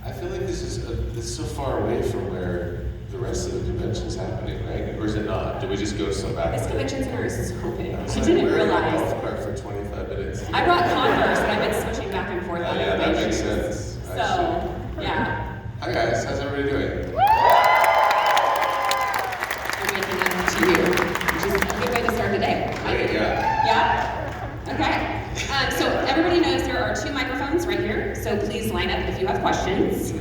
I feel like this is so far away from where the rest of the convention's happening, right? Or is it not? Did we just go so back? This convention center is so big. I like, didn't we're in a realize. golf cart for 25 minutes. I brought Converse, but I've been switching back and forth on Yeah, that makes sense. So, yeah. Hi guys, how's everybody doing? I'm making that to you, which is a good way to start the day. Great, yeah. Yeah? Okay. So everybody knows there are 2 microphones right here, so please line up if you have questions.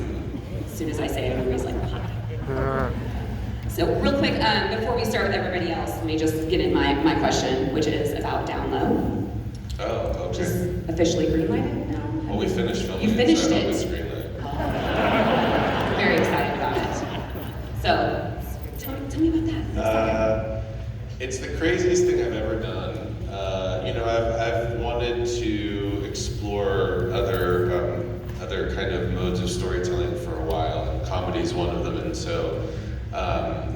As soon as I say it, everybody's like, hi. So real quick, before we start with everybody else, let me just get in my question, which is about down low. Oh, okay. Which is officially greenlighted now. Well, we finished filming. You finished so it. It's greenlit. Very excited about it. So, tell me about that. It's the craziest thing I've ever done. I've wanted to explore other kind of modes of storytelling for a while, and comedy is one of them. And so,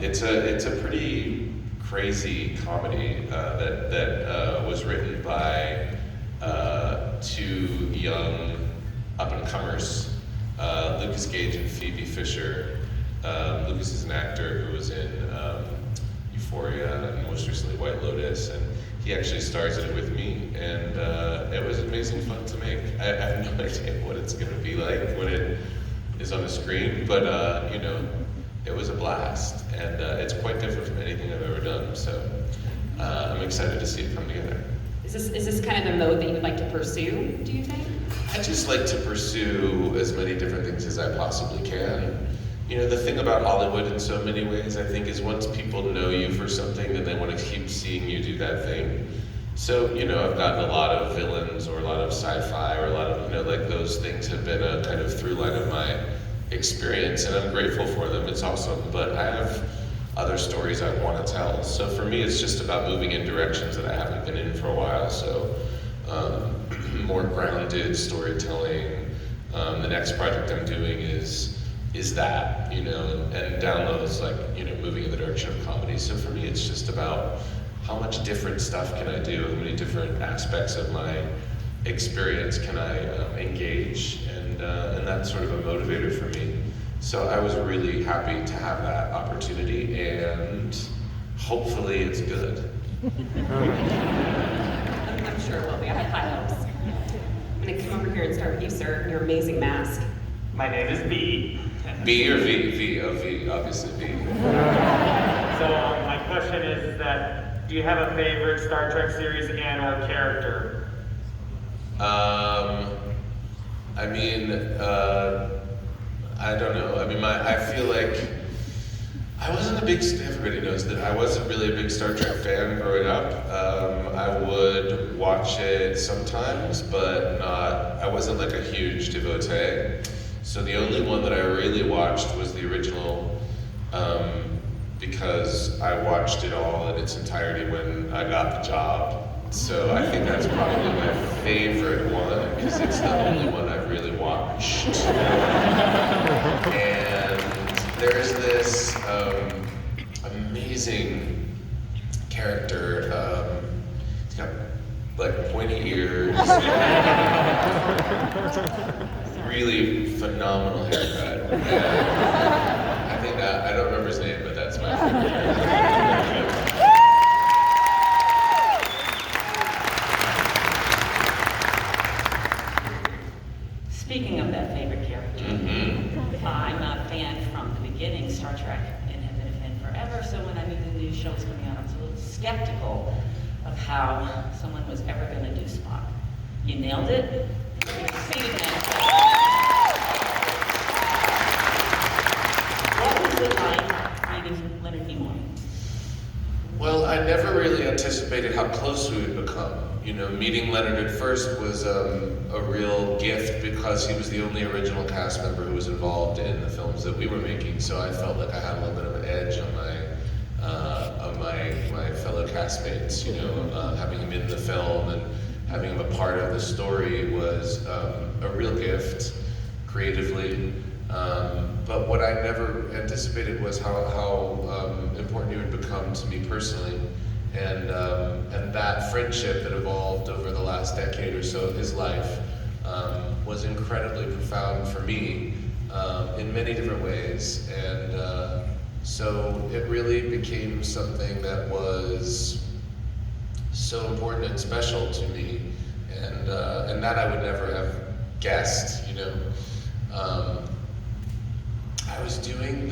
it's a pretty crazy comedy that was written by 2 young up-and-comers, Lucas Gage and Phoebe Fisher. Lucas is an actor who was in Euphoria and most recently White Lotus, and he actually stars in it with me, and it was amazing fun to make. I have no idea what it's going to be like when it is on the screen, but it was a blast, and it's quite different from anything I've ever done, so I'm excited to see it come together. Is this kind of the mode that you would like to pursue, do you think? I just like to pursue as many different things as I possibly can. The thing about Hollywood in so many ways, I think, is once people know you for something, then they want to keep seeing you do that thing. So, I've gotten a lot of villains or a lot of sci-fi or a lot of, like those things have been a kind of through line of my experience, and I'm grateful for them. It's awesome, but I have other stories I want to tell. So for me, it's just about moving in directions that I haven't been in for a while. So more grounded storytelling. The next project I'm doing is that, and Down Low is like, moving in the direction of comedy. So for me, it's just about how much different stuff can I do, how many different aspects of my experience can I engage, and that's sort of a motivator for me. So I was really happy to have that opportunity, and hopefully it's good. I'm sure it will be. I had high hopes. I'm going to come over here and start with you, sir, in your amazing mask. My name is B. B or V? V, oh V, obviously V. So my question is that, do you have a favorite Star Trek series and or character? I don't know. I feel like I wasn't a big, everybody knows that I wasn't really a big Star Trek fan growing up. I would watch it sometimes, but I wasn't like a huge devotee. So the only one that I really watched was the original, because I watched it all in its entirety when I got the job. So I think that's probably my favorite one, because it's the only one I've really watched. And there's this amazing character. He's got like pointy ears, really phenomenal haircut. And I think I don't remember his name, but that's my favorite character. Speaking of that favorite character, I'm a fan from the beginning, Star Trek, and have been a fan forever, so when I knew the new show was coming out, I was a little skeptical of how someone was ever going to do Spock. You nailed it. You succeeded in it. anticipated how close we would become. You know, meeting Leonard at first was a real gift because he was the only original cast member who was involved in the films that we were making. So I felt like I had a little bit of an edge on my fellow castmates. You know, having him in the film and having him a part of the story was a real gift creatively. But what I never anticipated was how important he would become to me personally. And that friendship that evolved over the last decade or so of his life was incredibly profound for me in many different ways. And so it really became something that was so important and special to me, and that I would never have guessed, you know. I was doing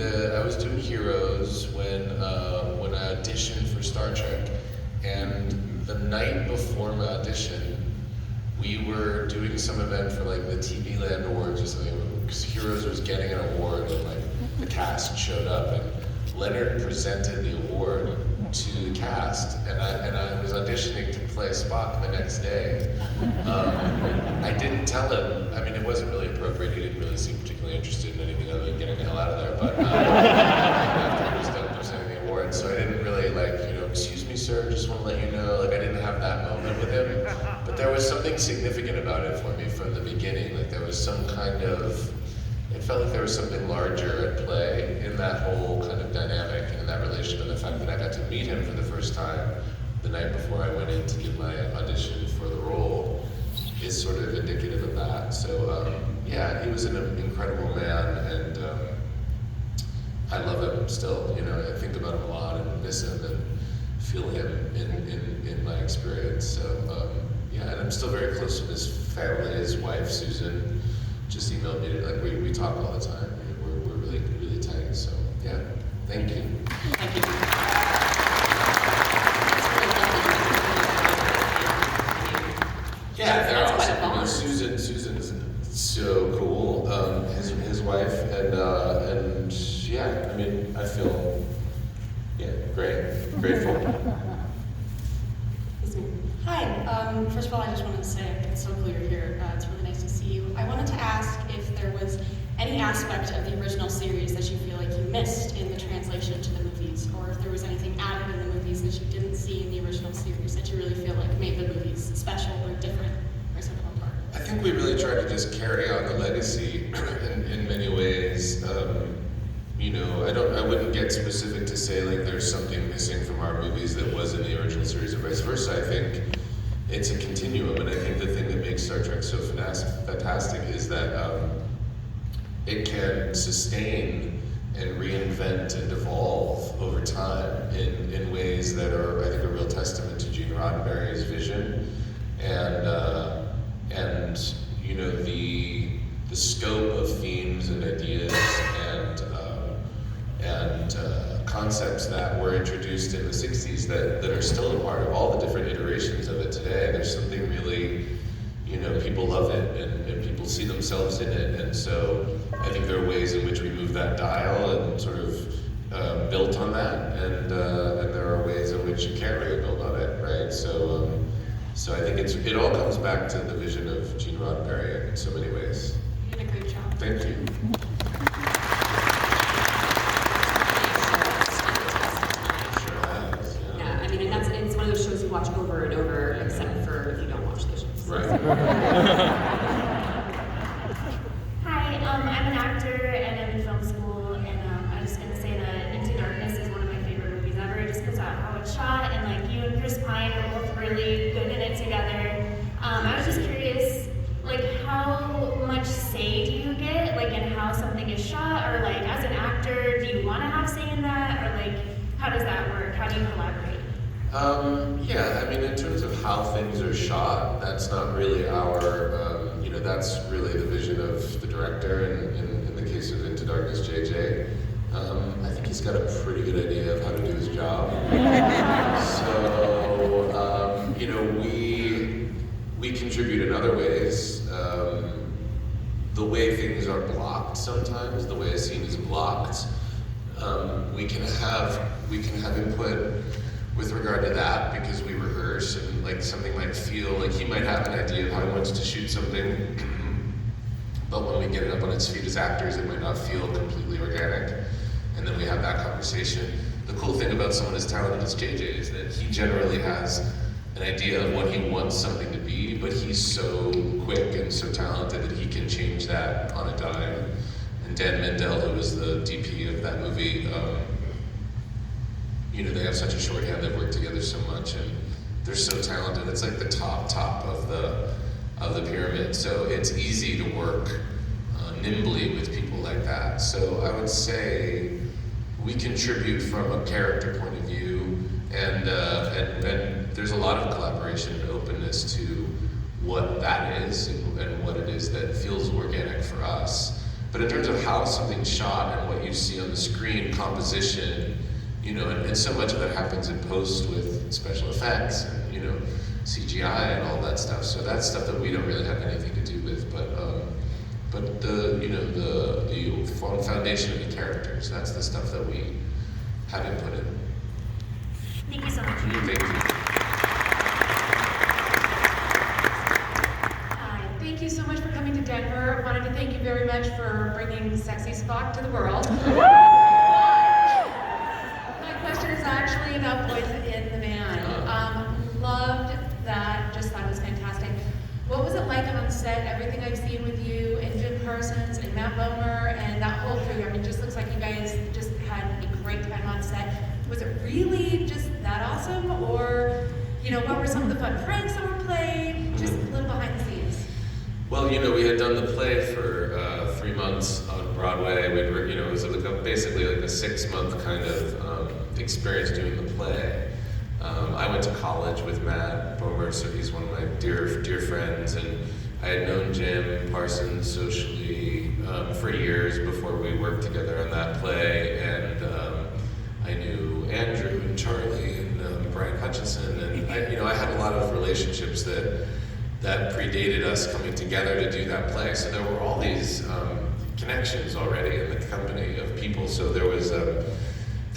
Heroes when I auditioned for Star Trek, and the night before my audition, we were doing some event for like the TV Land Awards or something, because Heroes was getting an award, and like the cast showed up, and Leonard presented the award to the cast, and I was auditioning to play Spock the next day. I didn't tell him. I mean, it wasn't really appropriate. He didn't really seem particularly interested in anything other than getting the hell out of there. But after he was done presenting the award, so I didn't really excuse me, sir, just want to let you know. Like, I didn't have that moment with him. But there was something significant about it for me from the beginning. Like, there was some kind of. It felt like there was something larger at play in that whole kind of dynamic and in that relation, and the fact that I got to meet him for the first time the night before I went in to give my audition for the role is sort of indicative of that. So yeah, he was an incredible man, and I love him still. You know, I think about him a lot and miss him and feel him in my experience. So yeah, and I'm still very close to his family. His wife Susan just emailed me, like we talk all the time. We're really, really tight. So yeah, thank you. Thank you. Yeah, they're That's quite a awesome. bond. Susan is so cool. His wife and yeah, I mean, I feel grateful. Hi, first of all, I just wanted to say it's so cool you're here. It's really nice to see you. I wanted to ask if there was any aspect of the original series that you feel like you missed in the translation to the movies, or if there was anything added in the movies that you didn't see in the original series that you really feel like made the movies special or different or set them apart. I think we really tried to just carry on the legacy in many ways. You know, I wouldn't get specific to say like there's something missing from our movies that was in the original series or vice versa. I think it's a continuum, and I think the thing that makes Star Trek so fantastic is that it can sustain and reinvent and evolve over time in ways that are, I think, a real testament to Gene Roddenberry's vision and you know the scope of themes and ideas and concepts that were introduced in the 60s that are still a part of all the different iterations of it today. There's something really, you know, people love it and people see themselves in it, and so I think there are ways in which we move that dial and sort of built on that, and there are ways in which you can't really build on it, right? So I think it all comes back to the vision of Gene Roddenberry in so many ways. You did a great job. Thank you. Yeah, I mean, and it's one of those shows you watch over and over, except for if you don't watch those shows. Right. Hi, I'm an actor and I'm in film school, and I was just gonna say that Into Darkness is one of my favorite movies ever, just because of how it's shot, and like you and Chris Pine are both really good in it together. I was just curious, like how much say do you get, like in how something is shot, or like as an actor, do you want to have say in that, or like how does that work? How do you collaborate? Yeah, I mean, in terms of how things are shot, that's not really our, that's really the vision of the director, and in the case of Into Darkness, JJ. I think he's got a pretty good idea of how to do his job. So, we contribute in other ways. The way things are blocked sometimes, the way a scene is blocked, we can have input with regard to that, because we rehearse and like something might feel like he might have an idea of how he wants to shoot something, but when we get it up on its feet as actors, it might not feel completely organic. And then we have that conversation. The cool thing about someone as talented as JJ is that he generally has an idea of what he wants something to be, but he's so quick and so talented that he can change that on a dime. And Dan Mendel, who was the DP of that movie, you know, they have such a shorthand, they've worked together so much, and they're so talented. It's like the top of the pyramid. So it's easy to work nimbly with people like that. So I would say we contribute from a character point of view, and there's a lot of collaboration and openness to what that is and what it is that feels organic for us. But in terms of how something's shot and what you see on the screen, composition, you know, and so much of that happens in post with special effects and, you know, CGI and all that stuff. So that's stuff that we don't really have anything to do with. But the, you know, the foundation of the characters, that's the stuff that we have input in. Thank you so much. Thank you. Hi, thank you so much for coming to Denver. Wanted to thank you very much for bringing Sexy Spock to the world. My question is actually about Boys in the Band. Loved that, just thought it was fantastic. What was it like on set, everything I've seen with you and Jim Parsons and Matt Bomer and that whole crew? I mean, it just looks like you guys just had a great time on set. Was it really just that awesome? Or, you know, what were some of the fun pranks that were played? Just a little behind the scenes. Well, you know, we had done the play for 3 months on Broadway. You know, it was like basically like a 6-month kind of experience doing the play. I went to college with Matt Bomer, so he's one of my dear friends, and I had known Jim Parsons socially for years before we worked together on that play, and I knew Andrew and Charlie and Brian Hutchinson, and I had a lot of relationships that predated us coming together to do that play. So there were all these connections already in the company of people. So there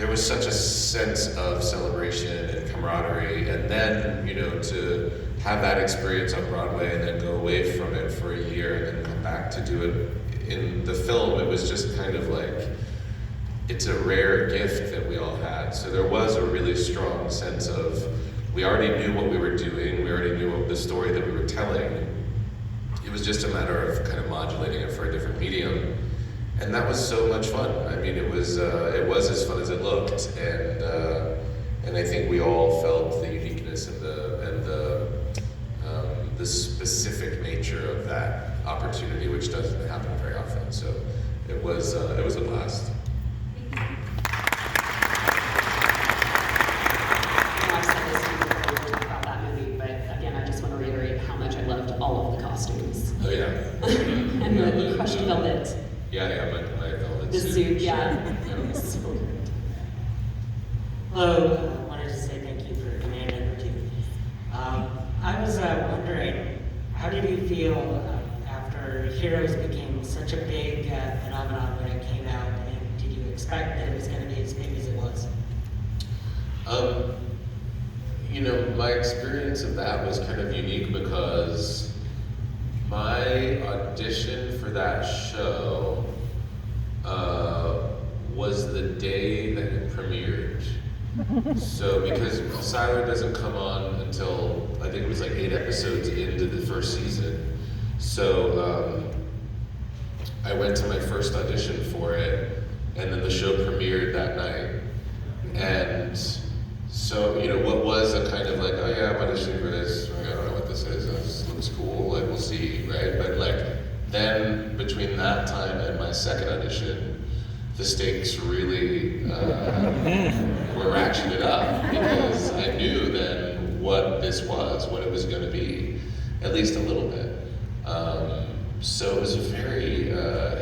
was such a sense of celebration and camaraderie, and then, you know, to have that experience on Broadway and then go away from it for a year and then come back to do it in the film, it was just kind of like, it's a rare gift that we all had. So there was a really strong sense of, we already knew what we were doing, we already knew the story that we were telling. It was just a matter of kind of modulating it for a different medium. And that was so much fun. I mean, it was as fun as it looked, and I think we all felt the uniqueness and the specific nature of that opportunity, which doesn't happen very often. So it was a blast. I've said this to you before we talk about that movie, but again, I just want to reiterate how much I loved all of the costumes. Oh yeah. And the crushed velvet. Yeah, my velvet The suit. suit, yeah. Yeah. So good. Hello, I wanted to say thank you for coming in and too. I was wondering, how did you feel after Heroes became such a big phenomenon when it came out, and did you expect that it was going to be as big as it was? You know, my experience of that was kind of unique because my audition for that show was the day that it premiered. So, because Siler doesn't come on until, I think it was like 8 episodes into the first season. So, I went to my first audition for it, and then the show premiered that night. And so, you know, what was a kind of like, oh yeah, I'm auditioning for this, I don't know what this is, this looks cool, like we'll see, right? But like, then between that time and my second audition, the stakes really were ratcheted up, because I knew then what this was, what it was going to be, at least a little bit. So it was a very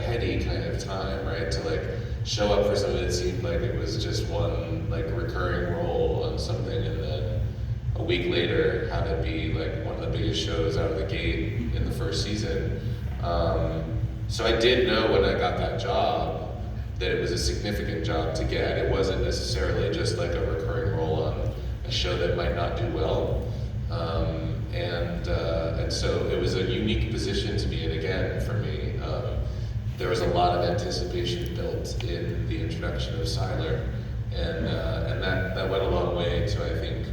heady kind of time, right? To like show up for something that seemed like it was just one like recurring role on something, and then a week later have it be like one of the biggest shows out of the gate in the first season. So I did know when I got that job that it was a significant job to get. It wasn't necessarily just like a recurring role on a show that might not do well. And so it was a unique position to be in again for me. There was a lot of anticipation built in the introduction of Siler, and that went a long way to, I think,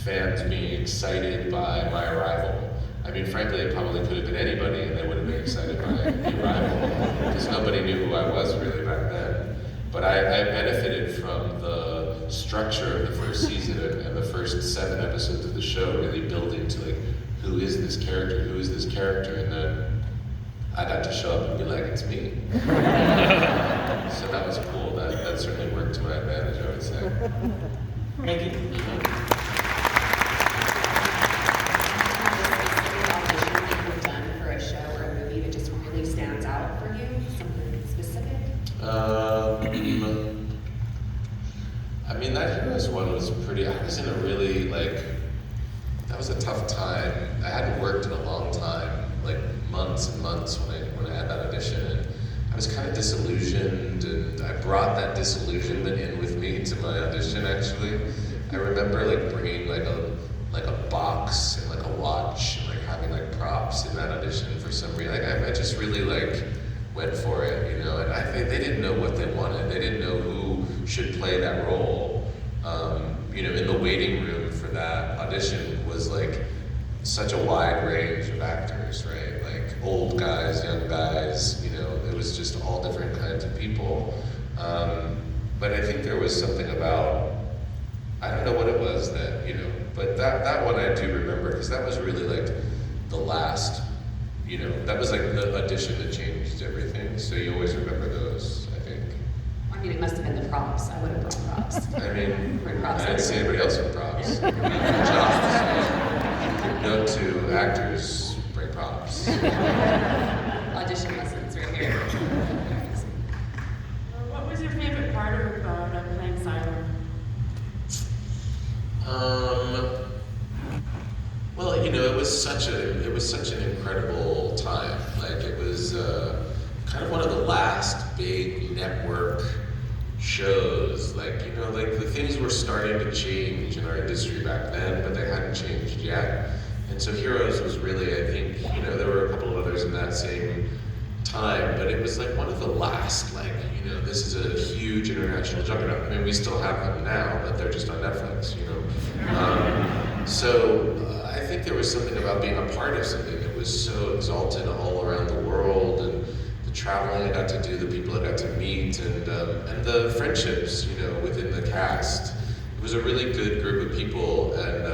fans being excited by my arrival. I mean, frankly, it probably could have been anybody, and they would have been excited by the arrival, because nobody knew who I was really back then. But I benefited from the structure of the first season and the first 7 episodes of the show, really building to like, who is this character, and then I got to show up and be like, it's me. So that was cool. That certainly worked to my advantage, I would say. Thank you. Audition that you've done for a show or a movie that just really stands out for you? Something specific? I mean, that Heroes one was pretty, I was in a really, like, that was a tough time. I hadn't worked in a long time, like months and months when I had that audition. And I was kind of disillusioned, and I brought that disillusionment in with me to my audition, actually. I remember like bringing like a box and like a watch and like having like props in that audition for some reason. Like I just really like went for it, you know, and I think they didn't know what they wanted. They didn't know who should play that role. You know, in the waiting room for that audition was like such a wide range of actors, right? Like old guys, young guys, you know, it was just all different kinds of people. But I think there was something about, I don't know what it was that, you know, but that one I do remember, because that was really like the last, you know, that was like the audition that changed everything. So you always remember those, I think. I mean, it must have been the props. I would have brought props. I mean, Bring props. I didn't see anybody else with props. Note to actors, bring props. Audition lessons right here. What was your favorite part about playing Siler? Well, you know, it was such an incredible time. Like it was kind of one of the last big network shows. Like, you know, like the things were starting to change in our industry back then, but they hadn't changed yet. And so Heroes was really, I think, you know, there were a couple of others in that same time, but it was like one of the last, like, you know, this is a huge international juggernaut. I mean, we still have them now, but they're just on Netflix, you know. So I think there was something about being a part of something that was so exalted all around the world, and the traveling I got to do, the people I got to meet, and the friendships, you know, within the cast. It was a really good group of people, and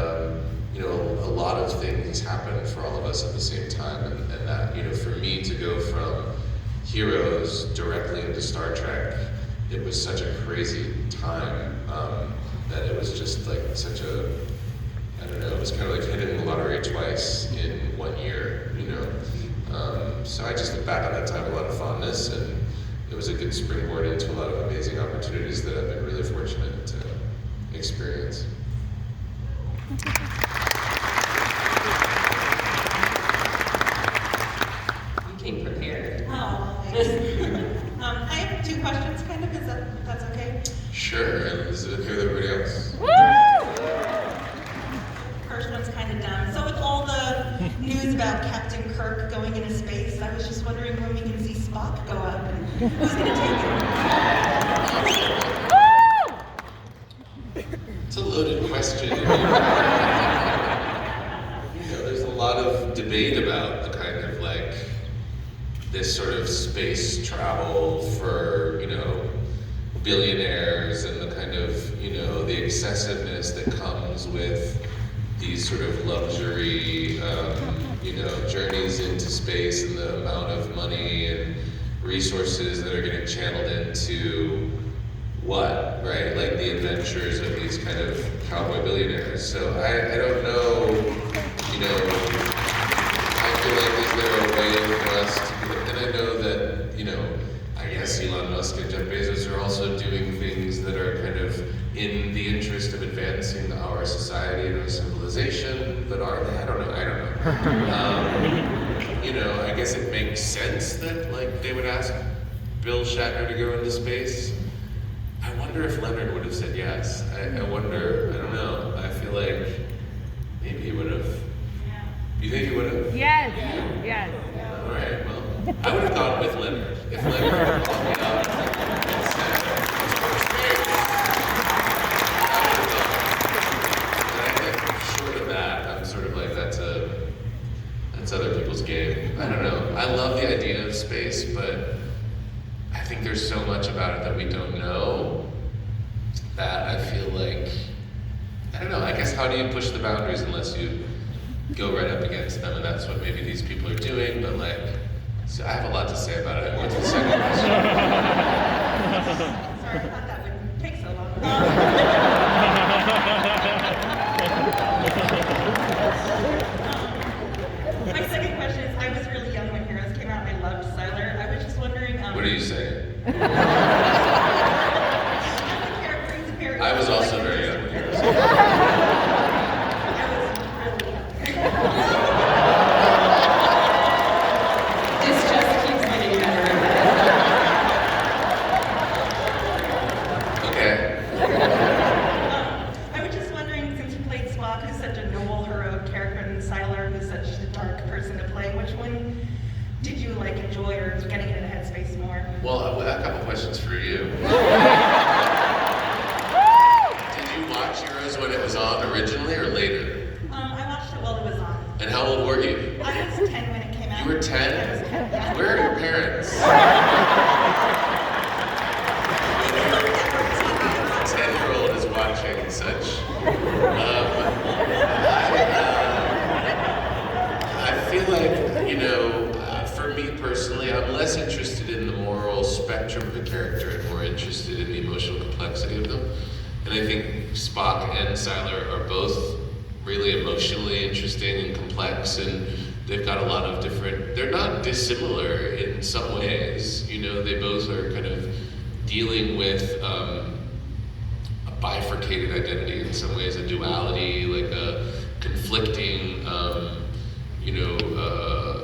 you know, a lot of things happened for all of us at the same time, and that, you know, for me to go from Heroes directly into Star Trek, it was such a crazy time that it was just like such a, I don't know, it was kind of like hitting the lottery twice in 1 year, you know. So I just look back on that time with a lot of fondness, and it was a good springboard into a lot of amazing opportunities that I've been really fortunate to experience. You came prepared. Oh, thanks. I have 2 questions, kind of, if that's okay? Sure, and Elizabeth here with everybody else. First one's kind of dumb. So with all the news about Captain Kirk going into space, I was just wondering when we can see Spock go up and who's going to take him? It's a loaded question. You know, there's a lot of debate about the kind of like this sort of space travel for, you know, billionaires, and the kind of, you know, the excessiveness that comes with these sort of luxury, you know, journeys into space, and the amount of money and resources that are getting channeled into what, right? Like the adventures of these kind of cowboy billionaires. So I don't know, you know, I feel like is there a way for us to, and I know that, you know, I guess Elon Musk and Jeff Bezos are also doing things that are kind of in the interest of advancing our society and our civilization, but are they? I don't know. You know, I guess it makes sense that like they would ask Bill Shatner to go into space, I wonder if Leonard would have said yes. I wonder, I don't know. I feel like maybe he would have. You think he would have? Yes. Yes. All right, well, I would have gone with Leonard. If Leonard had called me up and said, "It's for space," I would have gone. And I think short of that, I'm sort of like, that's other people's game. I don't know. I love the idea of space, but I think there's so much about it that we don't know that I feel like, I don't know, I guess how do you push the boundaries unless you go right up against them, and that's what maybe these people are doing, but like, so I have a lot to say about it. What's the second question? Sorry, I thought that would take so long. My second question is, I was really young when Heroes came out and I loved Siler. I was just wondering... What are you saying? The character is very... I was also very young when Heroes came out. I was really young. This just keeps getting better and better. Okay. I was just wondering, since you played Spock, who's such a noble, heroic character, and Siler, who's such a dark person to play, which one did you like enjoy or getting into the headspace more? Well, a couple questions for you. Did you watch Heroes when it was on originally or later? I watched it while it was on. And how old were you? I was 10 when it came out. You were 10? I was 10, yeah. Where are your parents? When your 10-year-old is watching such. I feel like, you know, for me personally, I'm less interested in the moral spectrum of the character and more interested in the emotional complexity of them. And I think Spock and Siler are both really emotionally interesting and complex, and they've got a lot of different, they're not dissimilar in some ways. You know, they both are kind of dealing with a bifurcated identity in some ways, a duality, like a conflicting,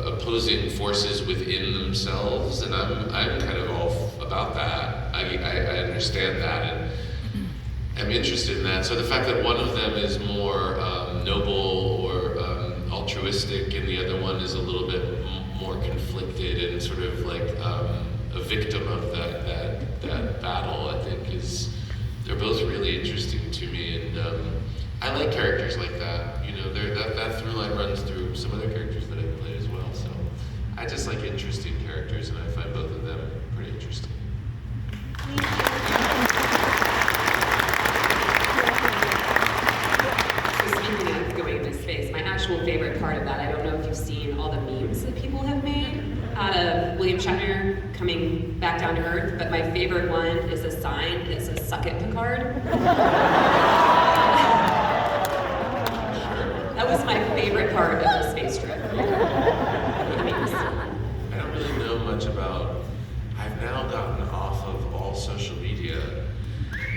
opposing forces within themselves, and I'm kind of all about that. I understand that, and I'm interested in that. So the fact that one of them is more noble or altruistic, and the other one is a little bit more conflicted and sort of like a victim of that battle, I think they're both really interesting to me, and I like characters like that. You know, that through line runs through some other characters that I've played as well. So I just like interesting characters, and I find both of them pretty interesting. So speaking of going into space, my actual favorite part of that, I don't know if you've seen all the memes that people have made out of William Shatner coming back down to Earth, but my favorite one is a sign that says "Suck it, Picard." That was my favorite part of the space trip. I don't really know much about. I've now gotten off of all social media,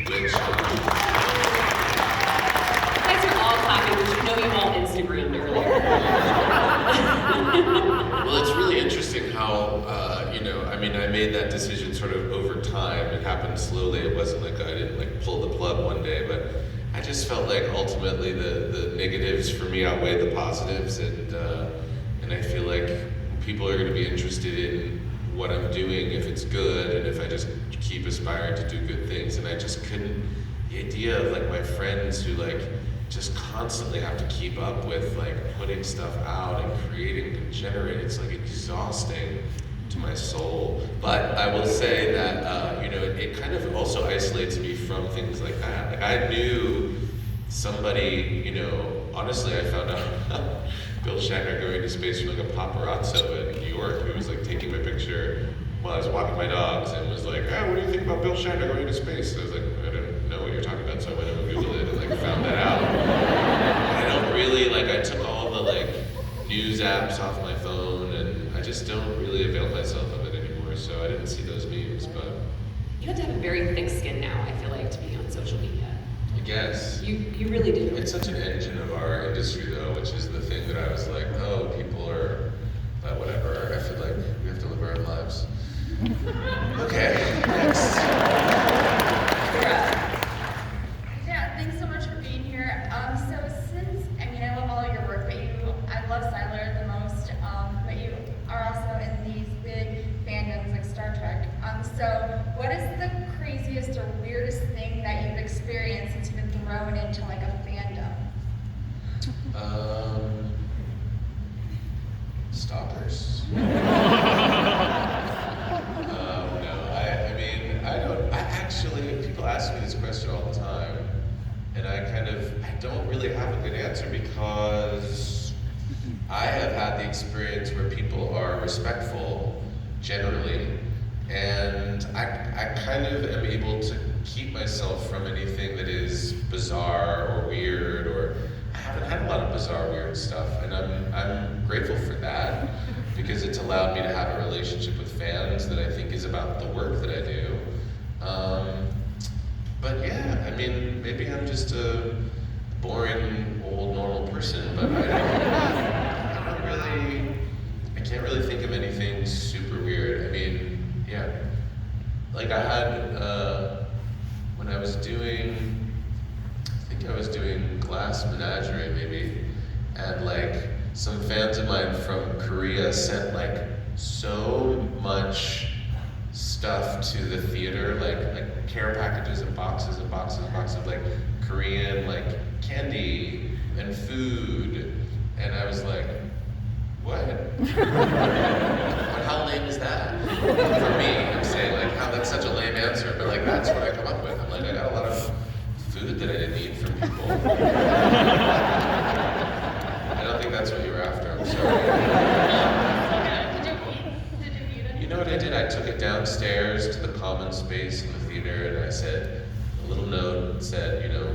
which. You guys are all clapping, but you know you all Instagrammed earlier. Well, it's really interesting how, I made that decision sort of over time. It happened slowly. It wasn't like I didn't pull the plug one day, but I just felt like ultimately the negatives for me outweighed the positives, and I feel like people are going to be interested in what I'm doing if it's good, and if I just keep aspiring to do good things. And I just couldn't, the idea of my friends who just constantly have to keep up with putting stuff out and creating and generating, it's exhausting to my soul. But I will say that it kind of also isolates me from things like that. I knew somebody, honestly, I found out Bill Shatner going to space from a paparazzo in New York who was taking my picture while I was walking my dogs and was like, "Oh, what do you think about Bill Shatner going to space?" I was like, "I don't know what you're talking about," so I went and Googled it and found that out. I don't really I took all the news apps off my phone, and I just don't really avail myself of it anymore. So I didn't see those memes, but You have to have a very thick skin now, I feel like, to be on social media. I guess You really do. it's such an engine of our industry, though, which is the thing that I was like, oh, people are, but whatever. I feel like we have to live our own lives. Okay, next. grown into like a fandom? Stalkers. No, I mean, I actually, people ask me this question all the time, and I don't really have a good answer because I have had the experience where people are respectful, generally, and I kind of am able to keep myself from anything that is bizarre or weird, or I haven't had a lot of bizarre, weird stuff, and I'm grateful for that because it's allowed me to have a relationship with fans that I think is about the work that I do. But yeah, I mean, maybe I'm just a boring, old, normal person, but I can't really think of anything super weird. I mean, yeah, like I had, when I was doing, I think I was doing Glass Menagerie maybe, and like some fans of mine from Korea sent like so much stuff to the theater, like care packages and boxes and boxes and boxes of like Korean like candy and food, and I was like, what? How lame is that? For me, I'm saying like, how that's such a lame answer, but like that's what I come up with. I'm like, I got a lot of food that I didn't eat from people. I don't think that's what you were after, I'm sorry. You know what I did? I took it downstairs to the common space in the theater, and I said, a little note that said, you know,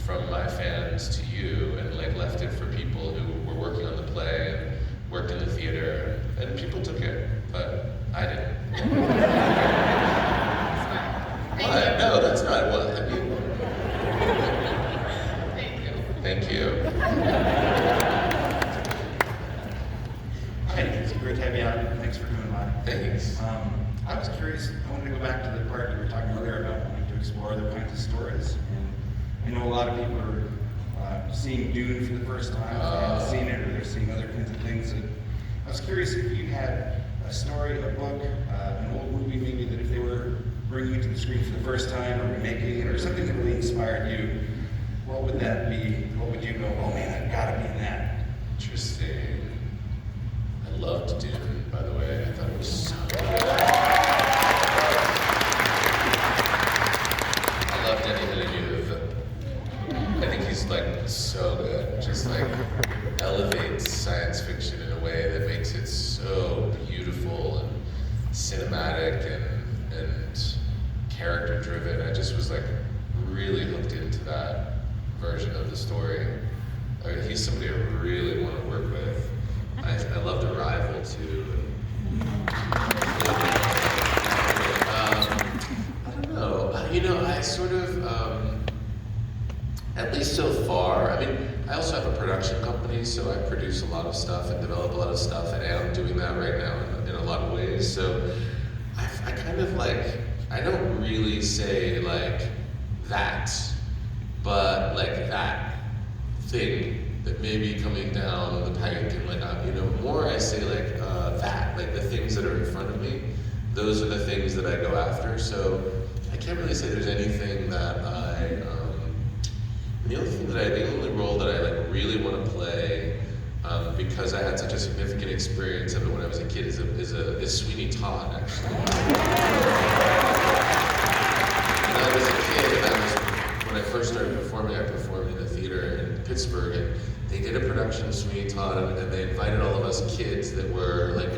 from my fans to you, and like left it for people who were working on the play and worked in the theater, and people took it, but I didn't. What? No, that's not what I mean. Thank you. Hi, it's great to have you out. Thanks for coming by. Thanks. I was curious, I wanted to go back to the part you were talking earlier about wanting to explore other kinds of stories. And I know a lot of people are seeing Dune for the first time, and seeing it, or they're seeing other kinds of things. And I was curious if you had a story, a book, an old movie maybe, that if they were bringing you to the screen for the first time, or remaking it, or something that really inspired you, what would that be? What would you go, oh man, I've got to be in that? Interesting. I loved Dune, by the way. I thought it was so good. I loved any that I knew of him. I think he's like so good. Just like elevates science fiction in a way that makes it so beautiful and cinematic and character driven. I just was like really hooked into that version of the story. I mean, he's somebody I really want to work with. I loved Arrival too. I don't know. You know, I sort of, at least so far, I mean, I also have a production company, so I produce a lot of stuff and develop a lot of stuff, and I'm doing that right now in a lot of ways. So I kind of like, I don't really say like that, but like that thing that may be coming down the pike, and like, you know, more I say like that, like the things that are in front of me, those are the things that I go after. So I can't really say there's anything that the only role that I like really want to play, because I had such a significant experience of it when I was a kid, is Sweeney Todd, actually. When I was a kid, when I first started performing, I performed in the theater in Pittsburgh, and they did a production of Sweeney Todd, and they invited all of us kids that were like,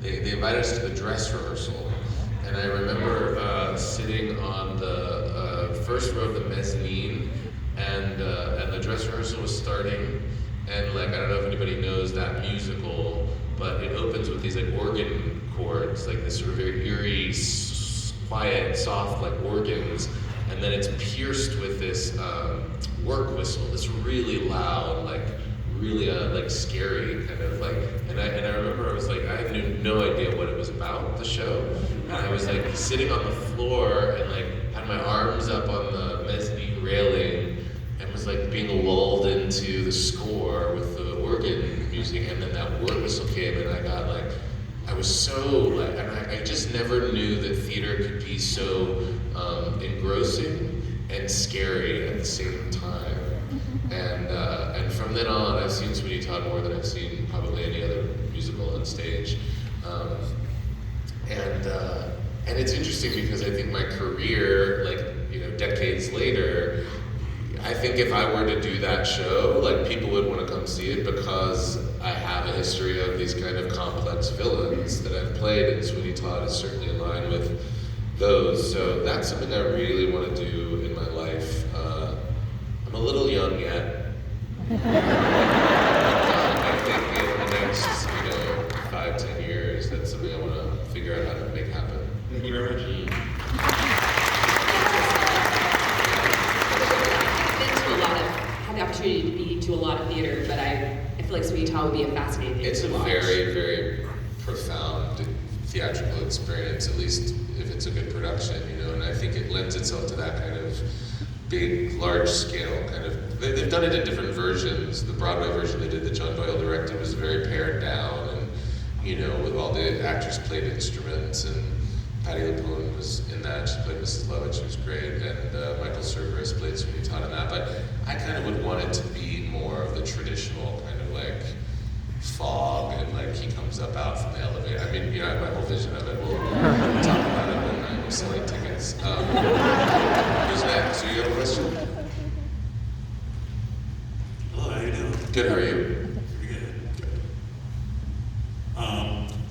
they invited us to the dress rehearsal. And I remember sitting on the first row of the mezzanine, and the dress rehearsal was starting, and like, I don't know if anybody knows that musical, but it opens with these like organ chords, like this sort of very eerie, quiet, soft like organs, and then it's pierced with this work whistle, this really loud, like really like scary kind of like, and I remember I was like, I had no idea what it was about, the show, and I was like sitting on the floor and like had my arms up on the mezzanine railing and was like being lulled into the score with the organ music, and then that work whistle came, and I got like, I was so like, and I just never knew that theater could be so engrossing and scary at the same time. And from then on, I've seen Sweeney Todd more than I've seen probably any other musical on stage. And it's interesting because I think my career, decades later, I think if I were to do that show, people would want to come see it because I have a history of these kind of complex villains that I've played, and Sweeney Todd is certainly in line with those. So that's something I really want to do in my life. I'm a little young yet. I think in the next, 5-10 years, that's something I want to figure out how to make happen. Thank you very much. Had the opportunity to be to a lot of theater, but I feel like Sweeney Todd would be a fascinating thing It's to a watch. very, very profound theatrical experience, at least if it's a good production, and I think it lends itself to that kind of big, large scale kind of, they've done it in different versions. The Broadway version they did that John Doyle directed was very pared down, and, with all the actors played instruments, and Patti LuPone was in that. She played Mrs. Lovett, she was great, and Michael Cerveris played Sweeney Todd in that. But I kind of would want it to be more of the traditional kind of fog, and he comes up out from the elevator. I mean, I have my whole vision of it. We'll talk about it when I'm selling tickets. Who's next? Do you have a question? Hello, how you doing? Good, how are you? Pretty good.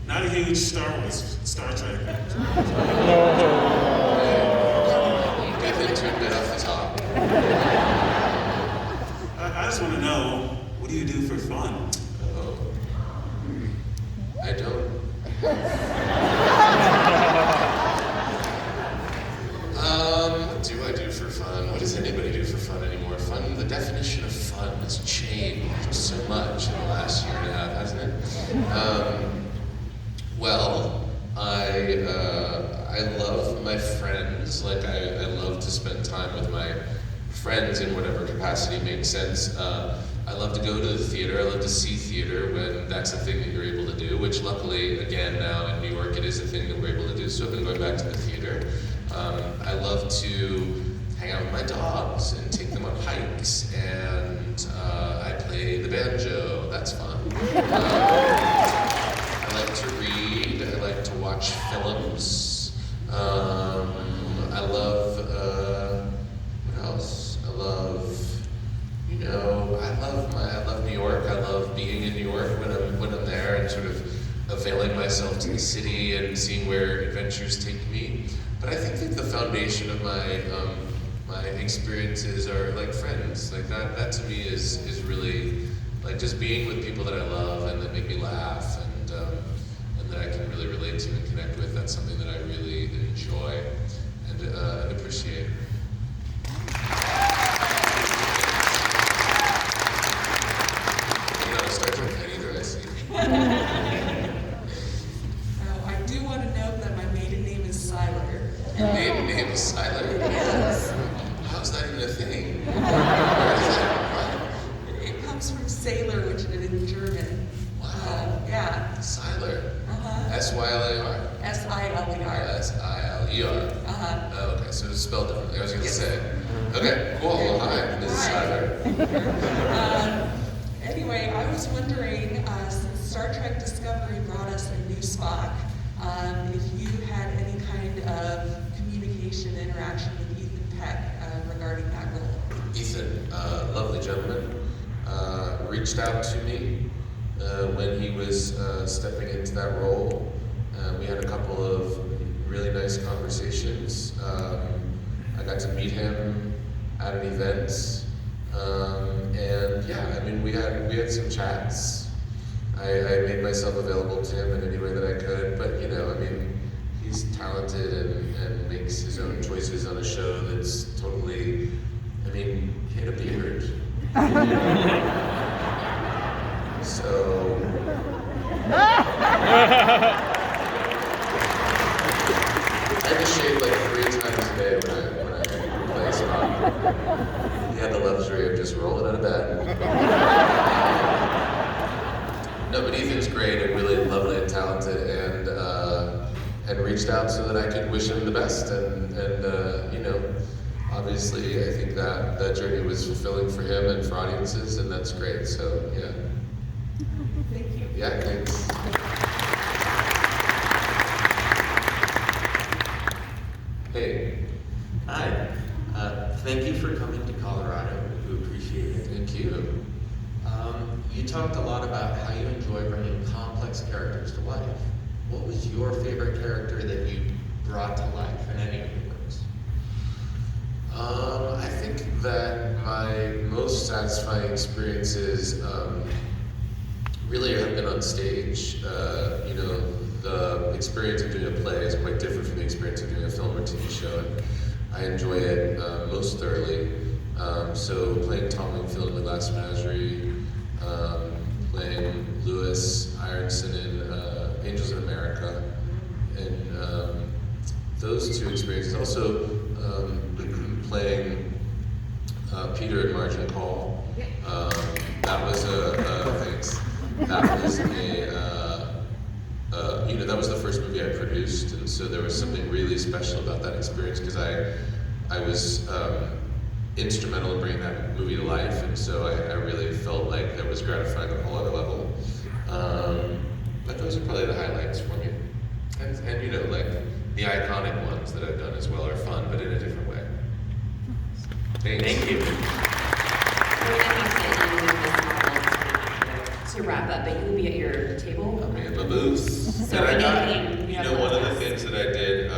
Not a huge Star Trek. Good thing to admit off the top. I just want to know, what do you do for fun? Oh. I don't. What do I do for fun? What does anybody do for fun anymore? Fun, the definition of fun has changed so much in the last year and a half, hasn't it? Well, I love my friends. I love to spend time with my friends in whatever capacity makes sense. I love to go to the theater. I love to see theater when that's a thing that you're able to do, which luckily, again, now in New York, it is a thing that we're able to do. So I've been going back to the theater. I love to hang out with my dogs and take them on hikes, and I play the banjo. That's fun. I like to read. I like to watch films. I love, what else? I love New York. I love being in New York when I'm there and sort of availing myself to the city and seeing where adventures take me. But I think that the foundation of my my experiences are friends. That to me is really just being with people that I love and that make me laugh and that I can really relate to and connect with. That's something that I really enjoy and appreciate. You're not a Star Trek fan either, I see. I do want to note that my maiden name is Siler. Your maiden name is Siler? Yes. How's that even a thing? It comes from sailor, which is in German. Wow. Yeah. Siler. Uh-huh. S-Y-L-A-R? S-I-L-E-R. S-I-L-E-R. Uh-huh. Oh, okay, so it's spelled differently. I was going to say. Okay, cool. Well, hi, Mrs. Siler. Anyway, I was wondering, since Star Trek Discovery brought us a new Spock, if you had any kind of communication, interaction with Ethan Peck regarding that role. Ethan, lovely gentleman, reached out to me when he was stepping into that role. We had a couple of really nice conversations. I got to meet him at an event, and yeah, I mean, we had some chats. I made myself available to him in any way that I could, but I mean, he's talented and makes his own choices on a show that's totally, I mean, he had a beard. So... I had to shave 3 times a day when I play Spock. He had the luxury of just rolling out of bed. No, but Ethan's great and really lovely and talented, and reached out so that I could wish him the best. And obviously, I think that journey was fulfilling for him and for audiences, and that's great. So yeah. Thank you. Yeah, thanks. Hey. Hi. Thank you for coming to Colorado. We appreciate it. Thank you. You talked a lot about how you enjoy bringing complex characters to life. What was your favorite character that you brought to life in any of your works? I think that my most satisfying experiences really have been on stage. You know, the experience of doing a play is quite different from the experience of doing a film or TV show, and I enjoy it most thoroughly. So playing Tom Wingfield in The Glass Menagerie, playing Lewis Ironson in Angels in America, and those two experiences. Also playing Peter in Margin Call. That was thanks. That was you know, that was the first movie I produced, and so there was something really special about that experience because I was instrumental in bringing that movie to life, and so I really felt like that was gratifying on a whole other level. But those are probably the highlights for me, and you know, like the iconic ones that I've done as well are fun, but in a different way. Thanks. Thank you. We're gonna have to end with this to wrap up, but you will be at your table. I'll be at my booth. So And I got, anything you know, one of the things that I did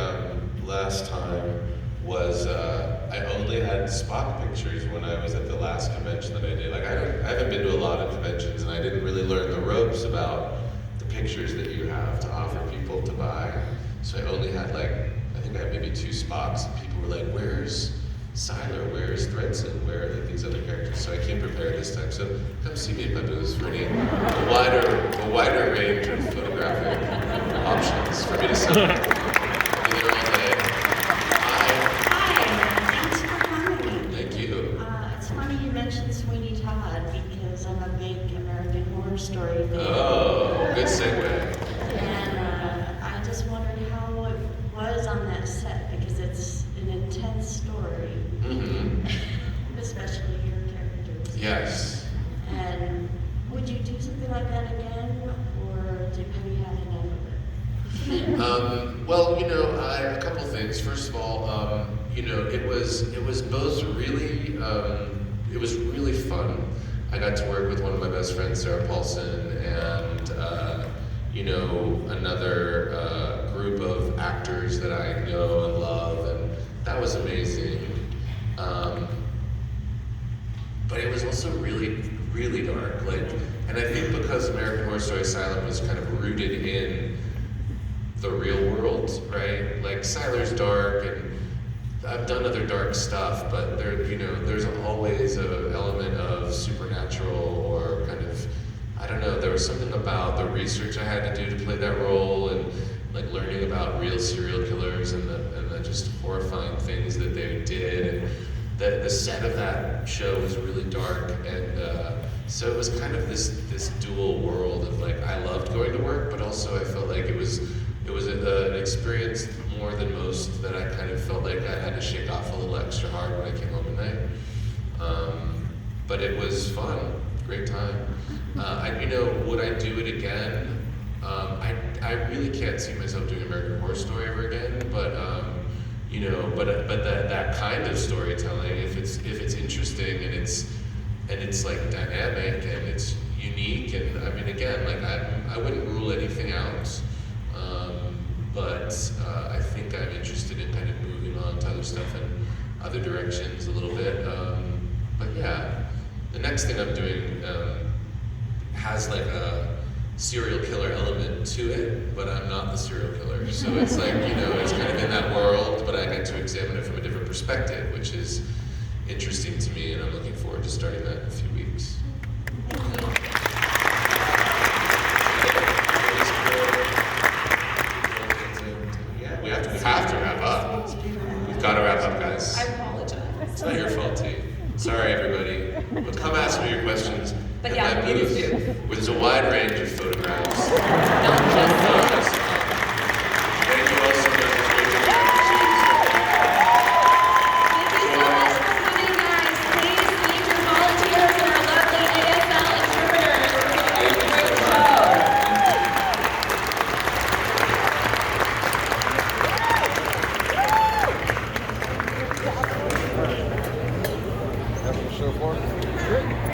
last time was I only had Spock pictures when I was at the last convention that I did. Like I haven't been to a lot of conventions, and I didn't really learn the ropes about the pictures that you have to offer people to buy. So I only had like, I think I had maybe 2 Spocks, and people were like, "Where's Siler? Where's Thredson? Where are like these other characters?" So I came prepared this time. So come see me at my booth for a wider range of photographic options for me to sell. I'll be there all day. Hi, thanks for coming. Thank you. It's funny you mentioned Sweeney Todd because I'm a big American Horror Story fan. Oh, good segue. And I just wondered how it was on that set because it's an intense story, Mm-hmm. especially your characters. Yes. And would you do something like that again, or have you had enough of it? Well, you know, a couple things. First of all, you know, it was both really, it was really fun. I got to work with one of my best friends, Sarah Paulson, and you know, another group of actors that I know and love, and that was amazing. But it was also really, really dark. Like, and I think because American Horror Story Asylum was kind of rooted in the real world, right? Like Siler's dark, and I've done other dark stuff, but there, you know, there's always an element of supernatural or kind of, I don't know. There was something about the research I had to do to play that role, and like learning about real serial killers and the just horrifying things that they did. And the set of that show was really dark, and so it was kind of this dual world of like I loved going to work, but also I felt like it was an experience more than most that I kind of felt like I had to shake off a little extra hard when I came home at night. But it was fun, great time. You know, would I do it again? I really can't see myself doing American Horror Story ever again, but you know, but that kind of storytelling, if it's interesting and it's like dynamic and it's unique, and I mean, again, like I wouldn't rule anything out, but I think I'm interested in kind of moving on to other stuff in other directions a little bit. But yeah, the next thing I'm doing has like a serial killer element to it, but I'm not the serial killer. So it's like, you know, it's kind of in that world, but I get to examine it from a different perspective, which is interesting to me, and I'm looking forward to starting that in a few weeks. Yeah, we have to wrap up. We've got to wrap up, guys. I apologize. It's not your fault, T. Sorry, everybody. But come ask me your questions But at yeah, my please booth, do. where there's a wide range of photographs. Not just